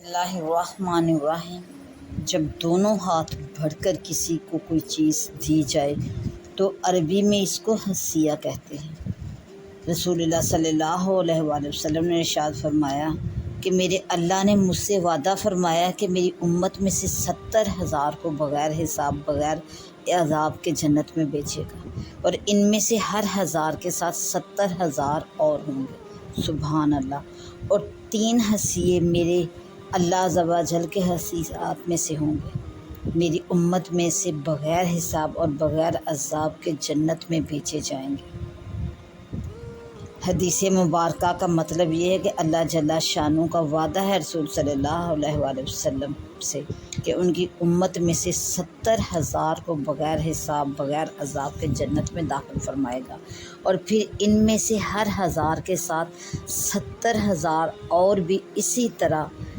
اللہ الرحمن الرحیم۔ جب دونوں ہاتھ بڑھ کر کسی کو کوئی چیز دی جائے تو عربی میں اس کو حسیہ کہتے ہیں۔ رسول اللہ صلی اللہ علیہ وآلہ وسلم نے ارشاد فرمایا کہ میرے اللہ نے مجھ سے وعدہ فرمایا کہ میری امت میں سے 70,000 کو بغیر حساب بغیر عذاب کے جنت میں بھیجے گا، اور ان میں سے ہر 1000 کے ساتھ 70,000 اور ہوں گے۔ سبحان اللہ۔ اور 3 حسیے میرے اللہ عز و جل کے حسیات میں سے ہوں گے، میری امت میں سے بغیر حساب اور بغیر عذاب کے جنت میں بھیجے جائیں گے۔ حدیث مبارکہ کا مطلب یہ ہے کہ اللہ جل شانہ کا وعدہ ہے رسول صلی اللہ علیہ وآلہ وسلم سے کہ ان کی امت میں سے 70,000 کو بغیر حساب بغیر عذاب کے جنت میں داخل فرمائے گا، اور پھر ان میں سے ہر 1000 کے ساتھ 70,000 اور بھی اسی طرح